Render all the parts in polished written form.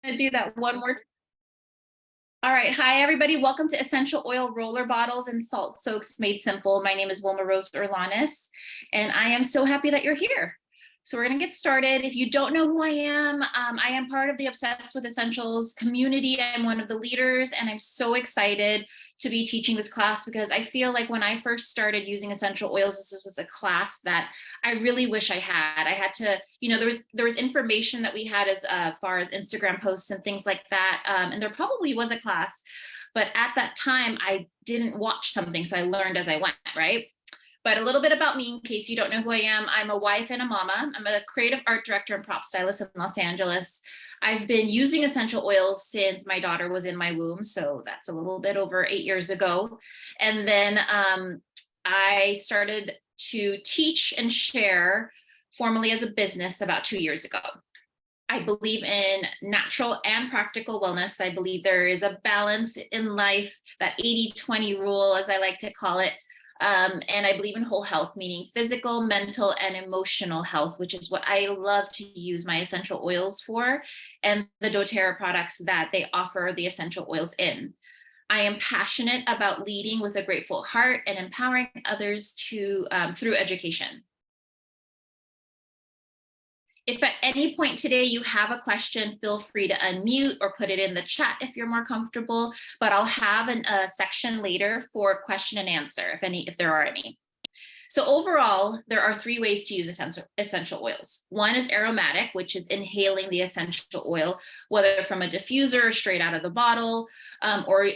Gonna do that one more time. All right. Hi, everybody. Welcome to Essential Oil Roller Bottles and Salt Soaks Made Simple. My name is Wilmarose Orlanes, and I am so happy that you're here. So we're going to get started. If you don't know who I am part of the Obsessed with Essentials community. I'm one of the leaders, and I'm so excited to be teaching this class because I feel like when I first started using essential oils, this was a class that I really wish I had. I had to, there was information that we had as far as Instagram posts and things like that, and there probably was a class, but at that time I didn't watch something, so I learned as I went, right? But a little bit about me in case you don't know who I am. I'm a wife and a mama. I'm a creative art director and prop stylist in Los Angeles. I've been using essential oils since my daughter was in my womb. So that's a little bit over 8 years ago. And then I started to teach and share formally as a business about 2 years ago. I believe in natural and practical wellness. I believe there is a balance in life, that 80-20 rule, as I like to call it. And I believe in whole health, meaning physical, mental, and emotional health, which is what I love to use my essential oils for, and the doTERRA products that they offer the essential oils in. I am passionate about leading with a grateful heart and empowering others through education. If at any point today you have a question, feel free to unmute or put it in the chat if you're more comfortable, but I'll have a section later for question and answer if there are any. So overall, there are 3 ways to use essential oils. One is aromatic, which is inhaling the essential oil, whether from a diffuser or straight out of the bottle, or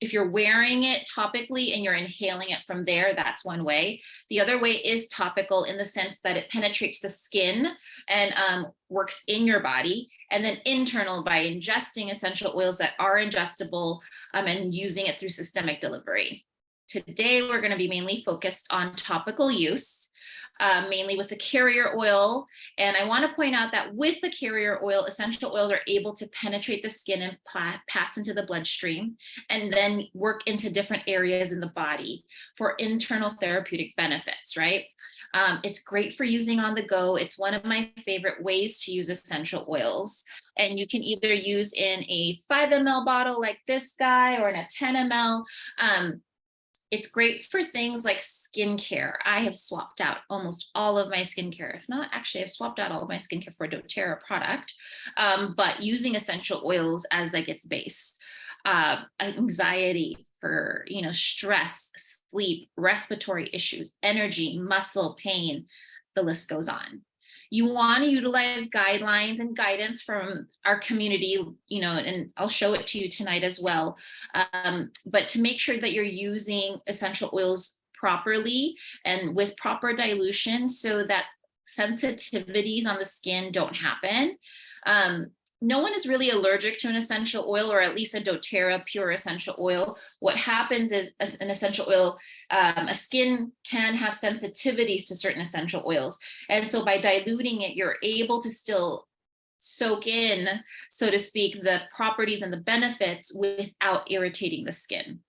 if you're wearing it topically and you're inhaling it from there, that's one way. The other way is topical in the sense that it penetrates the skin and works in your body. And then internal by ingesting essential oils that are ingestible and using it through systemic delivery. Today, we're going to be mainly focused on topical use, mainly with the carrier oil. And I want to point out that with the carrier oil, essential oils are able to penetrate the skin and pass into the bloodstream and then work into different areas in the body for internal therapeutic benefits, right? It's great for using on the go. It's one of my favorite ways to use essential oils. And you can either use in a 5 ml bottle like this guy or in a 10 ml. It's great for things like skincare. I have swapped out almost all of my skincare. If not, actually, I've swapped out all of my skincare for a doTERRA product, but using essential oils as like its base. Anxiety for, stress, sleep, respiratory issues, energy, muscle pain, the list goes on. You want to utilize guidelines and guidance from our community, and I'll show it to you tonight as well. But to make sure that you're using essential oils properly and with proper dilution so that sensitivities on the skin don't happen. No one is really allergic to an essential oil, or at least a doTERRA pure essential oil. What happens is an essential oil, a skin can have sensitivities to certain essential oils. And so by diluting it, you're able to still soak in, so to speak, the properties and the benefits without irritating the skin.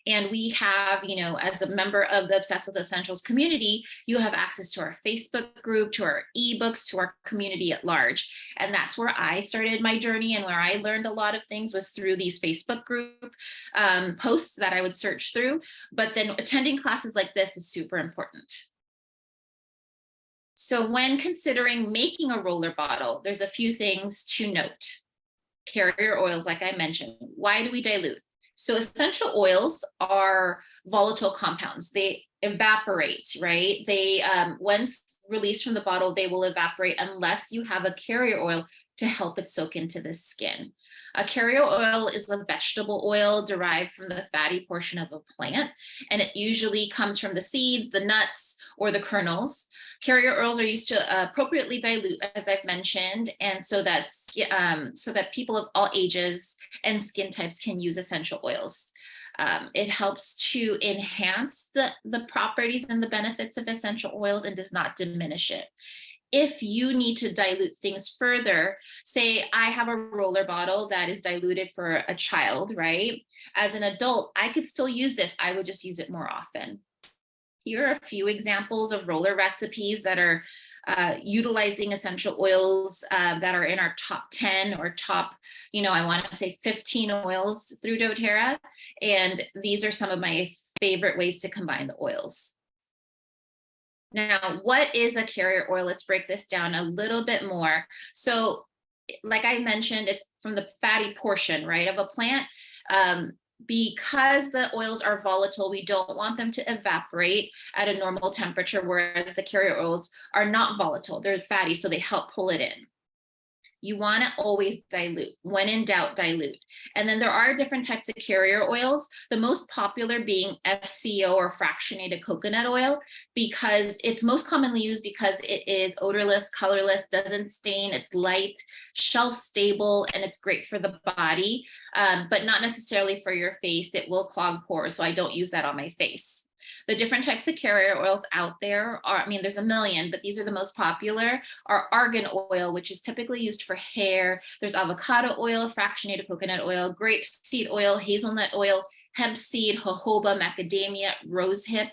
And we have, as a member of the Obsessed with Essentials community, you have access to our Facebook group, to our ebooks, to our community at large. And that's where I started my journey, and where I learned a lot of things was through these Facebook group posts that I would search through. But then attending classes like this is super important. So when considering making a roller bottle, there's a few things to note. Carrier oils, like I mentioned. Why do we dilute? So essential oils are volatile compounds. They evaporate, right? They, once released from the bottle, they will evaporate unless you have a carrier oil to help it soak into the skin. A carrier oil is a vegetable oil derived from the fatty portion of a plant, and it usually comes from the seeds, the nuts, or the kernels. Carrier oils are used to appropriately dilute, as I've mentioned, and so that people of all ages and skin types can use essential oils. It helps to enhance the properties and the benefits of essential oils and does not diminish it. If you need to dilute things further, say I have a roller bottle that is diluted for a child, right? As an adult, I could still use this. I would just use it more often. Here are a few examples of roller recipes that are utilizing essential oils that are in our top 10 or top, I want to say 15 oils through doTERRA. And these are some of my favorite ways to combine the oils. Now, what is a carrier oil? Let's break this down a little bit more. So like I mentioned, it's from the fatty portion, right, of a plant. Because the oils are volatile, we don't want them to evaporate at a normal temperature, whereas the carrier oils are not volatile. They're fatty, so they help pull it in. You want to always dilute. When in doubt, dilute. And then there are different types of carrier oils, the most popular being FCO or fractionated coconut oil, because it's most commonly used because it is odorless, colorless, doesn't stain, it's light, shelf stable, and it's great for the body, but not necessarily for your face. It will clog pores, so I don't use that on my face. The different types of carrier oils out there are, there's a million, but these are the most popular, are argan oil, which is typically used for hair. There's avocado oil, fractionated coconut oil, grapeseed oil, hazelnut oil, hemp seed, jojoba, macadamia, rosehip,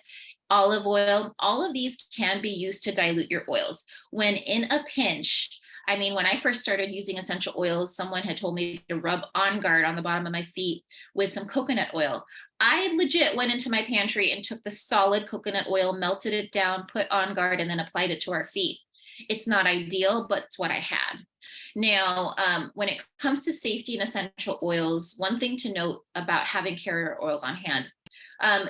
olive oil. All of these can be used to dilute your oils. When in a pinch, when I first started using essential oils, someone had told me to rub On Guard on the bottom of my feet with some coconut oil. I legit went into my pantry and took the solid coconut oil, melted it down, put On Guard, and then applied it to our feet. It's not ideal, but it's what I had. Now, when it comes to safety and essential oils, one thing to note about having carrier oils on hand,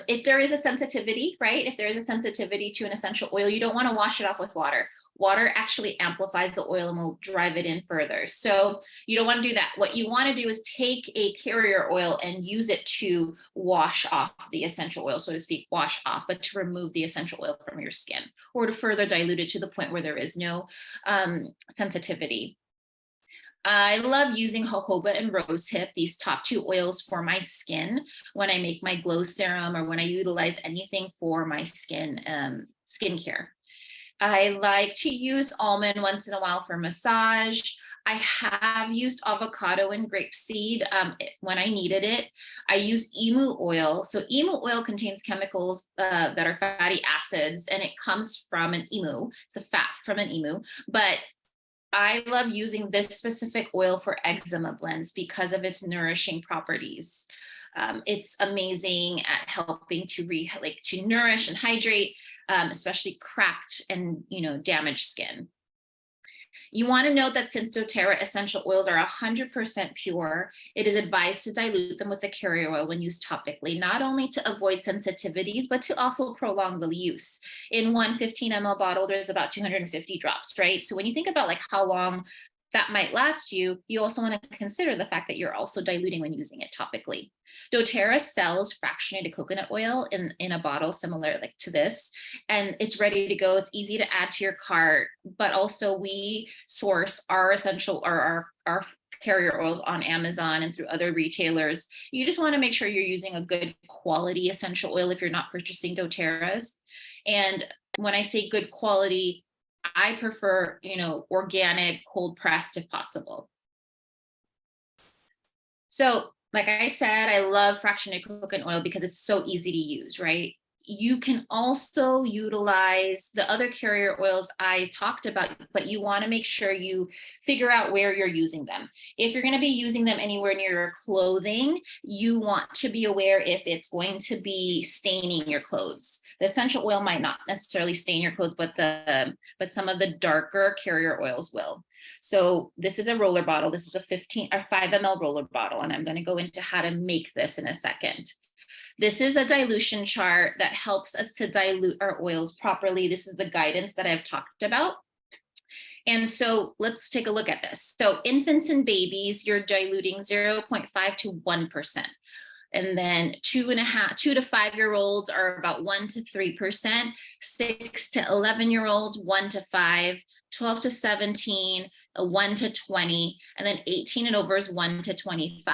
if there is a sensitivity, right? If there is a sensitivity to an essential oil, you don't want to wash it off with water. Water actually amplifies the oil and will drive it in further. So you don't want to do that. What you want to do is take a carrier oil and use it to wash off the essential oil, so to speak, wash off, but to remove the essential oil from your skin, or to further dilute it to the point where there is no sensitivity. I love using jojoba and rosehip, these top two oils, for my skin when I make my glow serum or when I utilize anything for my skin skincare. I like to use almond once in a while for massage. I have used avocado and grapeseed when I needed it. I use emu oil. So emu oil contains chemicals that are fatty acids, and it comes from an emu. It's a fat from an emu, but I love using this specific oil for eczema blends because of its nourishing properties. It's amazing at helping to nourish and hydrate, especially cracked and damaged skin. You want to note that since doTERRA essential oils are 100% pure, it is advised to dilute them with the carrier oil when used topically, not only to avoid sensitivities, but to also prolong the use. In one 15 ml bottle, there's about 250 drops, right? So when you think about how long that might last you, you also want to consider the fact that you're also diluting when using it topically. doTERRA sells fractionated coconut oil in a bottle similar to this, and it's ready to go. It's easy to add to your cart, but also we source our essential or our carrier oils on Amazon and through other retailers. You just want to make sure you're using a good quality essential oil if you're not purchasing doTERRA's. And when I say good quality, I prefer, organic, cold pressed if possible. So like I said, I love fractionated coconut oil because it's so easy to use, right? You can also utilize the other carrier oils I talked about, but you want to make sure you figure out where you're using them. If you're going to be using them anywhere near your clothing, you want to be aware if it's going to be staining your clothes. The essential oil might not necessarily stain your clothes, but some of the darker carrier oils will. So this is a roller bottle. This is a 5 ml roller bottle, and I'm going to go into how to make this in a second. This is a dilution chart that helps us to dilute our oils properly. This is the guidance that I've talked about. And so let's take a look at this. So infants and babies, you're diluting 0.5 to 1%. And then 2 to 5 year olds are about 1 to 3%, 6 to 11 year olds, 1 to 5, 12 to 17, 1 to 20, and then 18 and over is 1 to 25.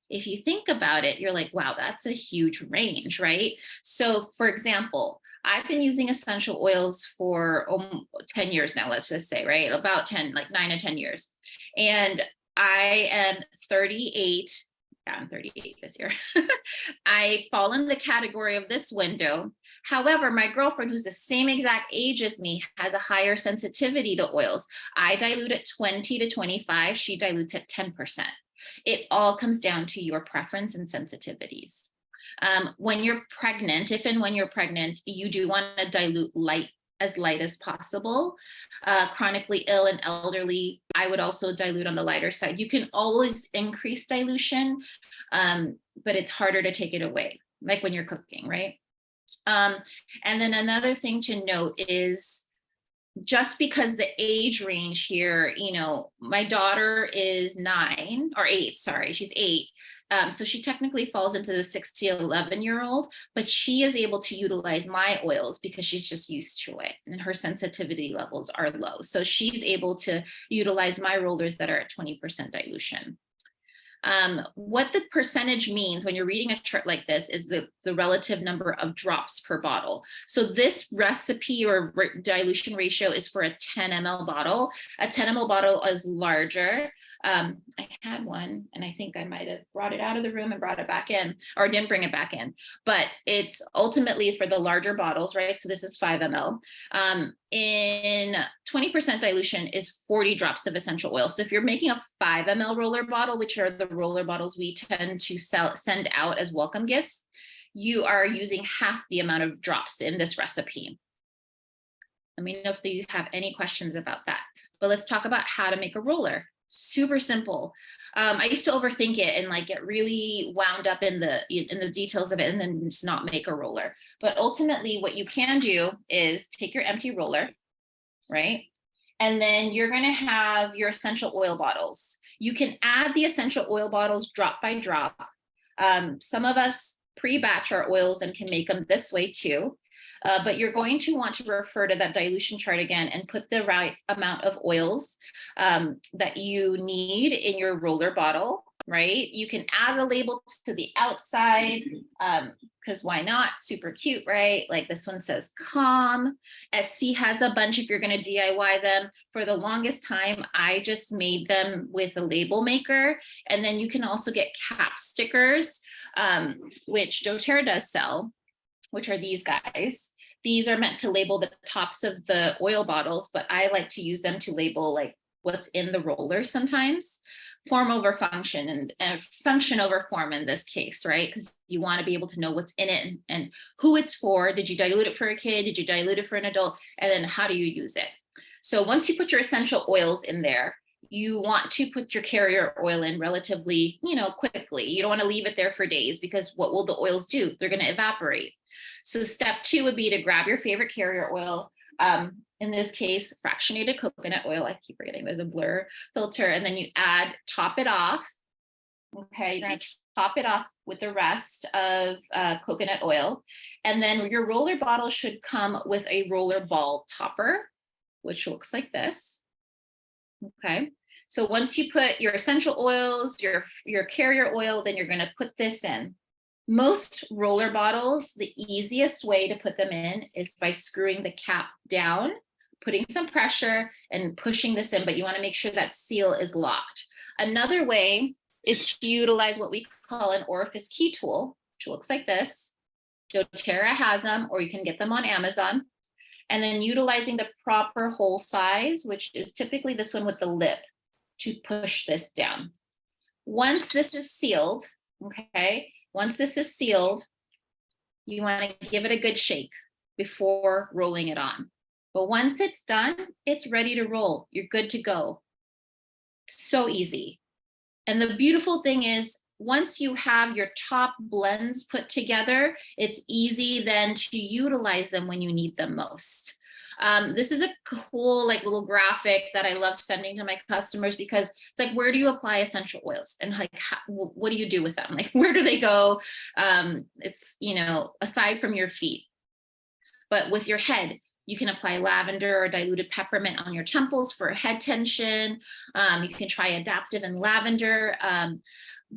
If you think about it, you're like, wow, that's a huge range, right? So for example, I've been using essential oils for 10 years now, let's just say, right? About 10, like 9 to 10 years. And I am 38. yeah, I'm 38 this year. I fall in the category of this window. However, my girlfriend, who's the same exact age as me, has a higher sensitivity to oils. I dilute at 20 to 25. She dilutes at 10%. It all comes down to your preference and sensitivities. When you're pregnant, if and when you're pregnant, you do want to dilute as light as possible. Chronically ill and elderly, I would also dilute on the lighter side. You can always increase dilution, but it's harder to take it away, like when you're cooking, right? And then another thing to note is, just because the age range here, you know, my daughter is 9 or 8, sorry, she's 8. So she technically falls into the 6 to 11-year-old, but she is able to utilize my oils because she's just used to it and her sensitivity levels are low. So she's able to utilize my rollers that are at 20% dilution. What the percentage means when you're reading a chart like this is the relative number of drops per bottle. So this recipe or dilution ratio is for a 10 ml bottle. A 10 ml bottle is larger. I had one and I think I might have brought it out of the room and brought it back in, or didn't bring it back in, but it's ultimately for the larger bottles, right? So this is 5 ml. In 20% dilution is 40 drops of essential oil. So if you're making a 5 ml roller bottle, which are the roller bottles we tend to send out as welcome gifts, you are using half the amount of drops in this recipe. Let me know if you have any questions about that. But let's talk about how to make a roller. Super simple. I used to overthink it and like get really wound up in the details of it and then just not make a roller. But ultimately what you can do is take your empty roller, right? And then you're going to have your essential oil bottles. You can add the essential oil bottles drop by drop. Some of us pre-batch our oils and can make them this way too. But you're going to want to refer to that dilution chart again and put the right amount of oils that you need in your roller bottle, right? You can add a label to the outside because why not? Super cute, right? Like this one says calm. Etsy has a bunch if you're going to DIY them. For the longest time, I just made them with a label maker. And then you can also get cap stickers, which doTERRA does sell, which are these guys. These are meant to label the tops of the oil bottles, but I like to use them to label like what's in the roller sometimes. Form over function and function over form in this case, right? Because you want to be able to know what's in it and who it's for. Did you dilute it for a kid? Did you dilute it for an adult? And then how do you use it? So once you put your essential oils in there, you want to put your carrier oil in relatively, quickly. You don't want to leave it there for days because what will the oils do? They're going to evaporate. So step 2 would be to grab your favorite carrier oil. In this case, fractionated coconut oil. I keep forgetting there's a blur filter. And then you top it off. Okay, you're going to top it off with the rest of coconut oil. And then your roller bottle should come with a roller ball topper, which looks like this. Okay, so once you put your essential oils, your carrier oil, then you're going to put this in. Most roller bottles, the easiest way to put them in is by screwing the cap down, putting some pressure and pushing this in, but you want to make sure that seal is locked. Another way is to utilize what we call an orifice key tool, which looks like this. doTERRA has them, or you can get them on Amazon. And then utilizing the proper hole size, which is typically this one with the lip, to push this down. Once this is sealed, okay, once this is sealed, you want to give it a good shake before rolling it on. But once it's done, it's ready to roll. You're good to go. So easy. And the beautiful thing is, once you have your top blends put together, it's easy then to utilize them when you need them most. This is a cool little graphic that I love sending to my customers because it's like, where do you apply essential oils and what do you do with them? Like, where do they go? It's, aside from your feet, but with your head, you can apply lavender or diluted peppermint on your temples for head tension. You can try adaptive and lavender.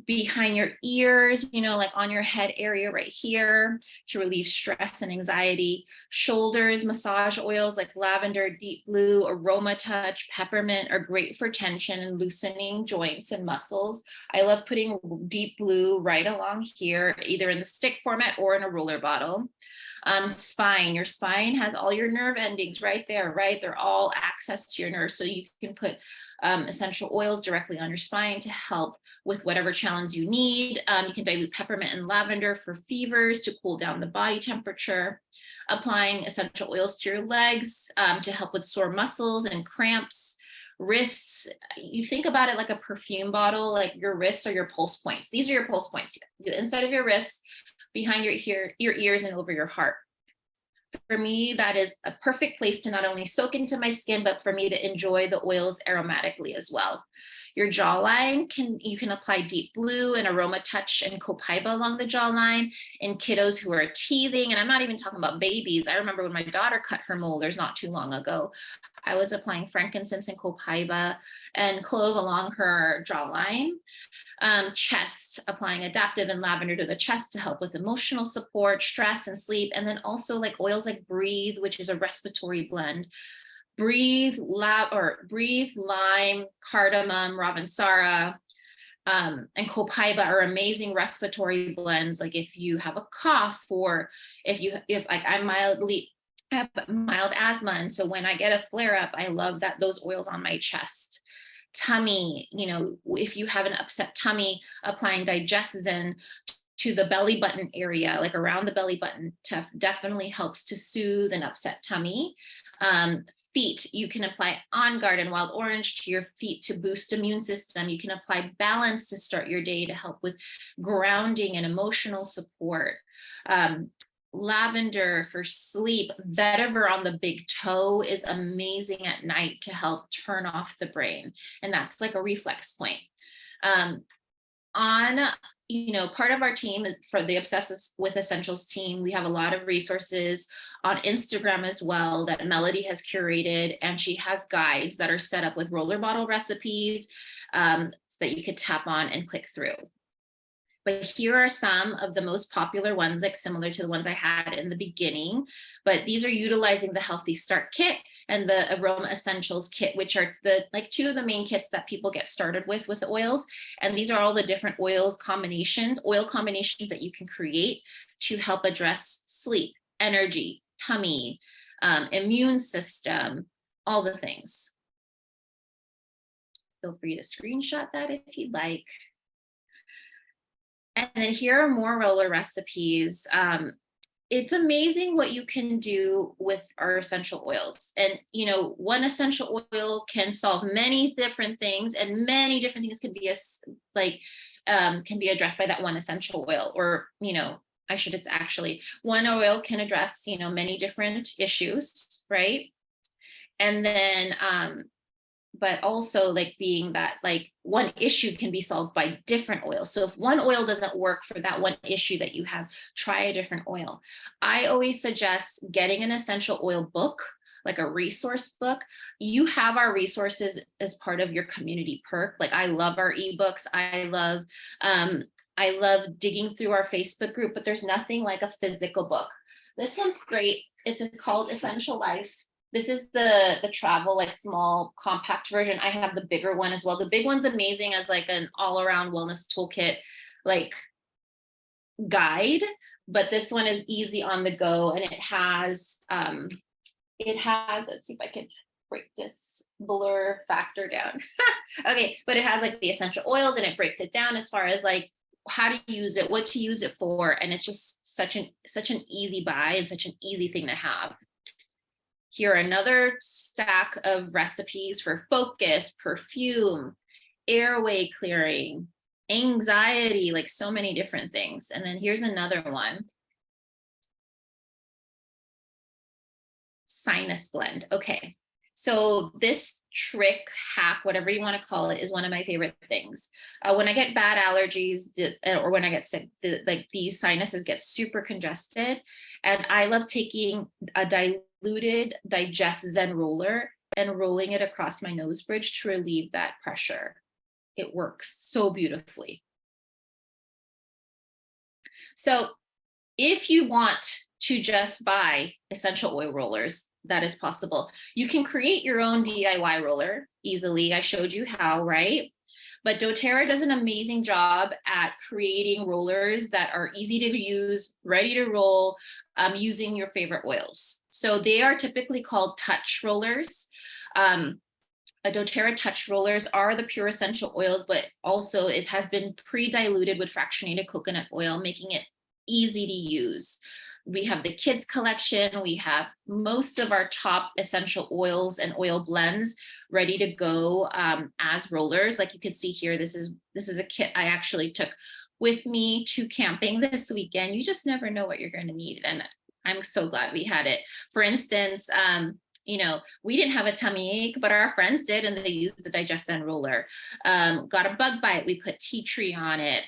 behind your ears, like on your head area right here to relieve stress and anxiety. Shoulders, massage oils like lavender, deep blue, aroma touch, peppermint are great for tension and loosening joints and muscles. I love putting deep blue right along here, either in the stick format or in a roller bottle. Spine, your spine has all your nerve endings right there, right? They're all access to your nerves. So you can put essential oils directly on your spine to help with whatever challenge you need. You can dilute peppermint and lavender for fevers to cool down the body temperature. Applying essential oils to your legs to help with sore muscles and cramps. Wrists, you think about it like a perfume bottle, like your wrists are your pulse points. These are your pulse points. Inside of your wrists, behind your ears, and over your heart. For me, that is a perfect place to not only soak into my skin, but for me to enjoy the oils aromatically as well. Your jawline, you can apply deep blue and aroma touch and copaiba along the jawline in kiddos who are teething. And I'm not even talking about babies. I remember when my daughter cut her molars not too long ago, I was applying frankincense and copaiba and clove along her jawline. Chest, applying adaptive and lavender to the chest to help with emotional support, stress, and sleep. And then also like oils like Breathe, which is a respiratory blend. Breathe, lime, cardamom, ravensara, and copaiba are amazing respiratory blends. Like if you have a cough, or if like I have mild asthma, and so when I get a flare up, I love those oils on my chest. Tummy, if you have an upset tummy, applying Digestin to the belly button area, like around the belly button, definitely helps to soothe an upset tummy. Feet, you can apply On Guard and Wild Orange to your feet to boost immune system. You can apply Balance to start your day to help with grounding and emotional support. Lavender for sleep. Vetiver on the big toe is amazing at night to help turn off the brain, and that's like a reflex point. Part of our team for the Obsessed with Essentials team, we have a lot of resources on Instagram as well that Melody has curated, and she has guides that are set up with roller bottle recipes so that you could tap on and click through. But here are some of the most popular ones, like similar to the ones I had in the beginning. But these are utilizing the Healthy Start Kit and the Aroma Essentials Kit, which are two of the main kits that people get started with the oils. And these are all the different oil combinations that you can create to help address sleep, energy, tummy, immune system, all the things. Feel free to screenshot that if you'd like. And then here are more roller recipes. It's amazing what you can do with our essential oils. And, one essential oil can solve many different things, and many different things can be addressed by that one essential oil. Or, it's actually one oil can address, many different issues, right? And then, but also being that one issue can be solved by different oils. So if one oil doesn't work for that one issue that you have, try a different oil. I always suggest getting an essential oil book, like a resource book. You have our resources as part of your community perk. Like I love our ebooks. I love digging through our Facebook group, but there's nothing like a physical book. This one's great. It's called Essential Life. This is the travel, small compact version. I have the bigger one as well. The big one's amazing as an all-around wellness toolkit, guide, but this one is easy on the go, and it has, let's see if I can break this blur factor down. Okay, but it has the essential oils, and it breaks it down as far as how to use it, what to use it for, and it's just such an easy buy and such an easy thing to have. Here are another stack of recipes for focus, perfume, airway clearing, anxiety, so many different things. And then here's another one. Sinus blend. Okay. So this trick, hack, whatever you want to call it, is one of my favorite things. When I get bad allergies or when I get sick, these sinuses get super congested. And I love taking a diluted Digestin roller and rolling it across my nose bridge to relieve that pressure. It works so beautifully. So if you want to just buy essential oil rollers, that is possible. You can create your own DIY roller easily. I showed you how, right? But doTERRA does an amazing job at creating rollers that are easy to use, ready to roll, using your favorite oils. So they are typically called touch rollers. doTERRA touch rollers are the pure essential oils, but also it has been pre-diluted with fractionated coconut oil, making it easy to use. We have the kids collection. We have most of our top essential oils and oil blends ready to go as rollers. Like you can see here, this is a kit I actually took with me to camping this weekend. You just never know what you're going to need, and I'm so glad we had it. For instance, we didn't have a tummy ache, but our friends did, and they used the Digestin roller. Got a bug bite, we put tea tree on it.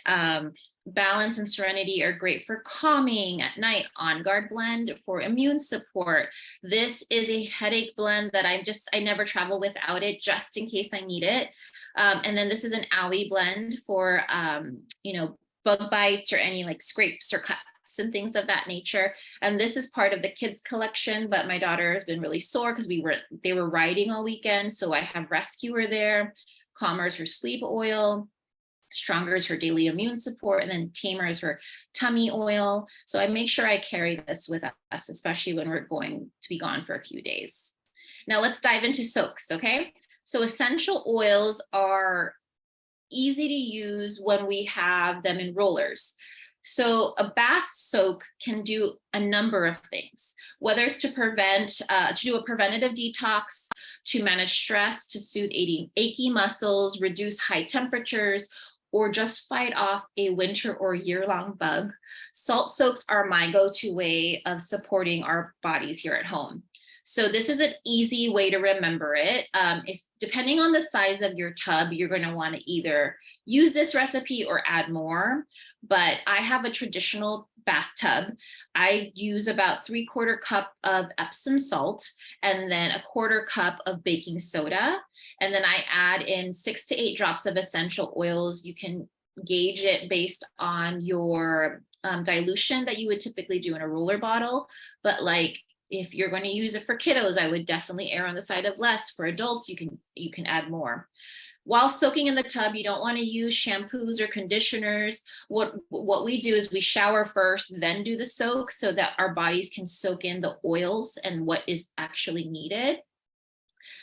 Balance and Serenity are great for calming at night. On Guard blend for immune support. This is a headache blend that I never travel without it, just in case I need it. And then this is an owie blend for bug bites or any like scrapes or cuts and things of that nature. And this is part of the kids collection, but my daughter has been really sore because they were riding all weekend. So I have Rescuer there, Calmer is her sleep oil, Stronger is her daily immune support, and then Tamer is her tummy oil. So I make sure I carry this with us, especially when we're going to be gone for a few days. Now let's dive into soaks, okay? So essential oils are easy to use when we have them in rollers. So a bath soak can do a number of things, whether it's to do a preventative detox, to manage stress, to soothe achy muscles, reduce high temperatures, or just fight off a winter or year-long bug. Salt soaks are my go-to way of supporting our bodies here at home. So this is an easy way to remember it. If depending on the size of your tub, you're going to want to either use this recipe or add more. But I have a traditional bathtub. I use about 3/4 cup of Epsom salt and then a 1/4 cup of baking soda. And then I add in 6 to 8 drops of essential oils. You can gauge it based on your dilution that you would typically do in a roller bottle. But like, if you're going to use it for kiddos, I would definitely err on the side of less. For adults, you can add more. While soaking in the tub, you don't want to use shampoos or conditioners. What we do is we shower first, then do the soak so that our bodies can soak in the oils and what is actually needed.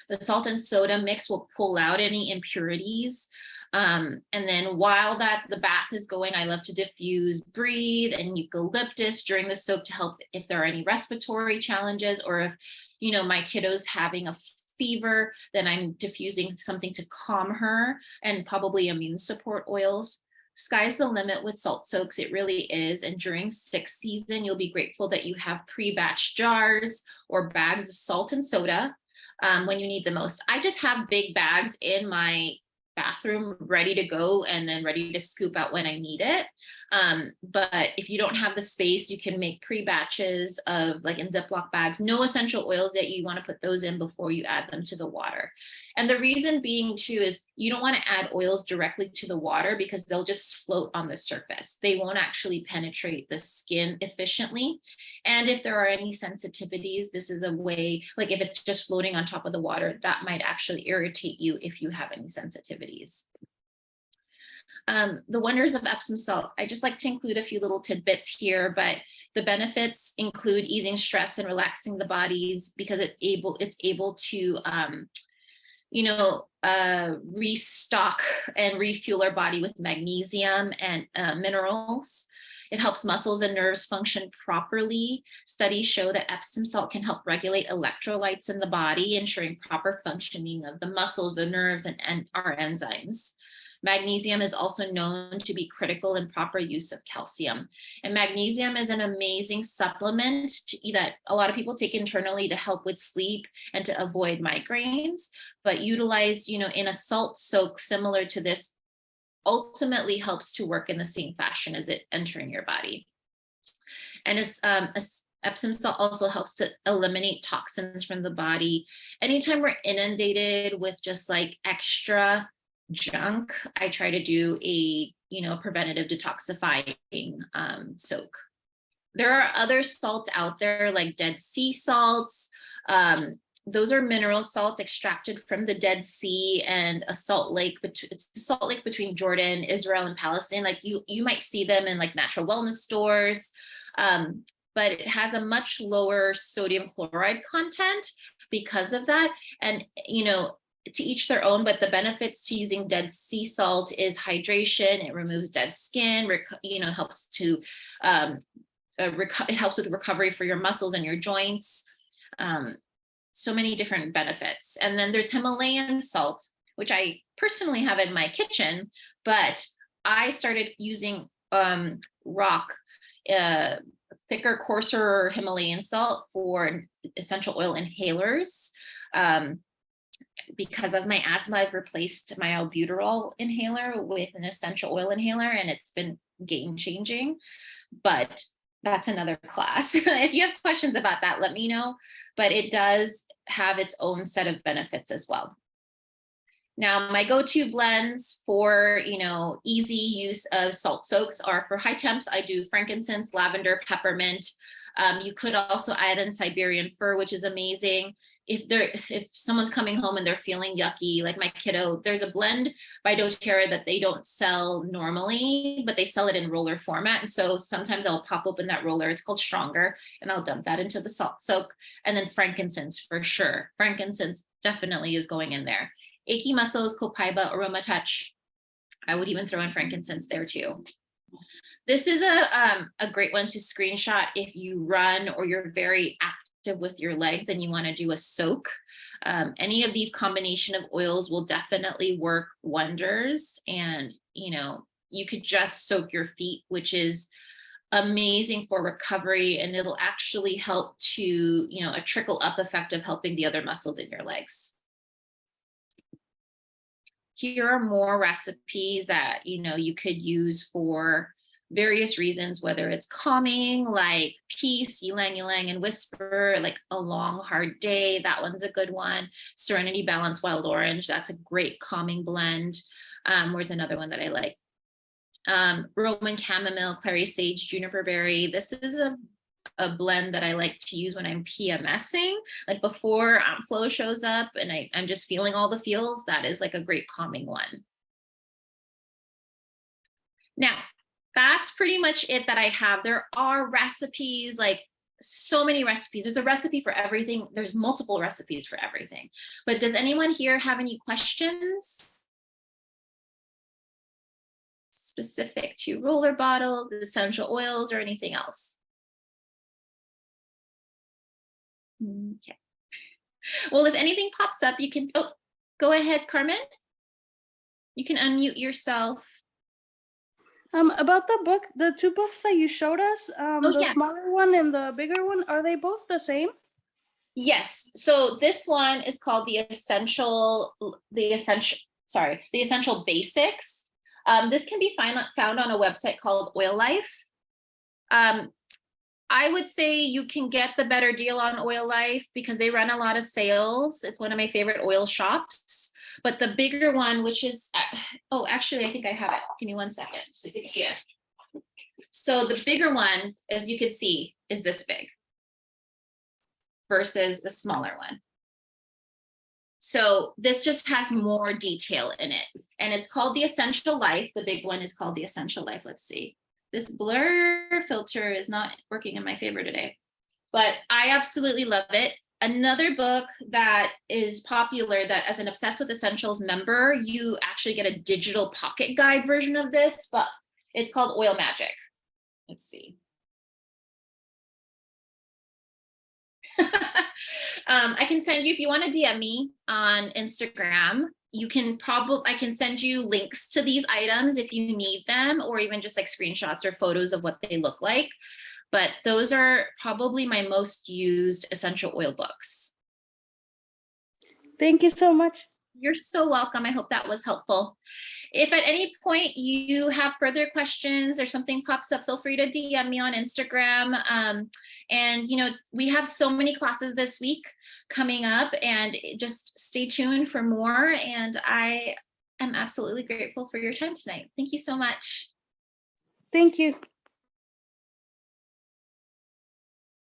The salt and soda mix will pull out any impurities. And then while the bath is going, I love to diffuse Breathe and eucalyptus during the soak to help if there are any respiratory challenges, or if, my kiddo's having a fever, then I'm diffusing something to calm her, and probably immune support oils. Sky's the limit with salt soaks. It really is. And during sick season, you'll be grateful that you have pre-batch jars or bags of salt and soda when you need the most. I just have big bags in my bathroom ready to go and then ready to scoop out when I need it. But if you don't have the space, you can make pre-batches of like in Ziploc bags, no essential oils that you want to put those in before you add them to the water. And the reason being too is you don't want to add oils directly to the water because they'll just float on the surface. They won't actually penetrate the skin efficiently. And if there are any sensitivities, this is a way, like if it's just floating on top of the water, that might actually irritate you if you have any sensitivities. The wonders of Epsom salt. I just like to include a few little tidbits here, but the benefits include easing stress and relaxing the bodies because it's able to, restock and refuel our body with magnesium and minerals. It helps muscles and nerves function properly. Studies show that Epsom salt can help regulate electrolytes in the body, ensuring proper functioning of the muscles, the nerves, and our enzymes. Magnesium is also known to be critical in proper use of calcium. And magnesium is an amazing supplement that a lot of people take internally to help with sleep and to avoid migraines, but utilized, in a salt soak similar to this ultimately helps to work in the same fashion as it entering your body. And Epsom salt also helps to eliminate toxins from the body. Anytime we're inundated with just like extra junk, I try to do a preventative detoxifying soak. There are other salts out there like Dead Sea salts. Those are mineral salts extracted from the Dead Sea and a salt lake. It's a salt lake between Jordan, Israel, and Palestine. Like you might see them in like natural wellness stores, but it has a much lower sodium chloride content because of that. And to each their own, but the benefits to using Dead Sea salt is hydration. It removes dead skin. Helps to it helps with recovery for your muscles and your joints. So many different benefits. And then there's Himalayan salt, which I personally have in my kitchen, but I started using rock, thicker, coarser Himalayan salt for essential oil inhalers. Because of my asthma, I've replaced my albuterol inhaler with an essential oil inhaler, and it's been game-changing. But that's another class. If you have questions about that, let me know. But it does have its own set of benefits as well. Now, my go-to blends for, easy use of salt soaks are for high temps. I do frankincense, lavender, peppermint. You could also add in Siberian fir, which is amazing. If someone's coming home and they're feeling yucky, like my kiddo, there's a blend by doTERRA that they don't sell normally, but they sell it in roller format. And so sometimes I'll pop open that roller. It's called Stronger, and I'll dump that into the salt soak. And then frankincense for sure. Frankincense definitely is going in there. Achy muscles, copaiba, aroma touch. I would even throw in frankincense there too. This is a great one to screenshot if you run or you're very active with your legs and you want to do a soak. Any of these combination of oils will definitely work wonders. And you could just soak your feet, which is amazing for recovery, and it'll actually help to a trickle up effect of helping the other muscles in your legs. Here are more recipes that you could use for various reasons, whether it's calming, like peace, ylang ylang and whisper, like a long hard day. That one's a good one. Serenity Balance Wild Orange. That's a great calming blend. Where's another one that I like? Roman Chamomile, Clary Sage, Juniper Berry. This is a blend that I like to use when I'm PMSing, like before flow shows up and I'm just feeling all the feels. That is like a great calming one. Now, that's pretty much it that I have. There are recipes, like so many recipes. There's a recipe for everything. There's multiple recipes for everything. But does anyone here have any questions specific to roller bottles, essential oils, or anything else? Okay. Well, if anything pops up, you can, go ahead, Carmen. You can unmute yourself. About the book, the two books that you showed us, the smaller one and the bigger one, are they both the same? Yes. So this one is called the Essential Basics. This can be found on a website called Oil Life. I would say you can get the better deal on Oil Life because they run a lot of sales. It's one of my favorite oil shops. But the bigger one, which is, actually, I think I have it. Give me 1 second so you can see it. So the bigger one, as you can see, is this big versus the smaller one. So this just has more detail in it. And it's called the Essential Life. The big one is called the Essential Life. Let's see. This blur filter is not working in my favor today, but I absolutely love it. Another book that is popular, that as an Obsessed with Essentials member, you actually get a digital pocket guide version of this, but it's called Oil Magic. Let's see. I can send you, if you want to DM me on Instagram, I can send you links to these items if you need them, or even just like screenshots or photos of what they look like. But those are probably my most used essential oil books. Thank you so much. You're so welcome. I hope that was helpful. If at any point you have further questions or something pops up, feel free to DM me on Instagram. And we have so many classes this week coming up, and just stay tuned for more. And I I'm absolutely grateful for your time tonight. Thank you so much. Thank you.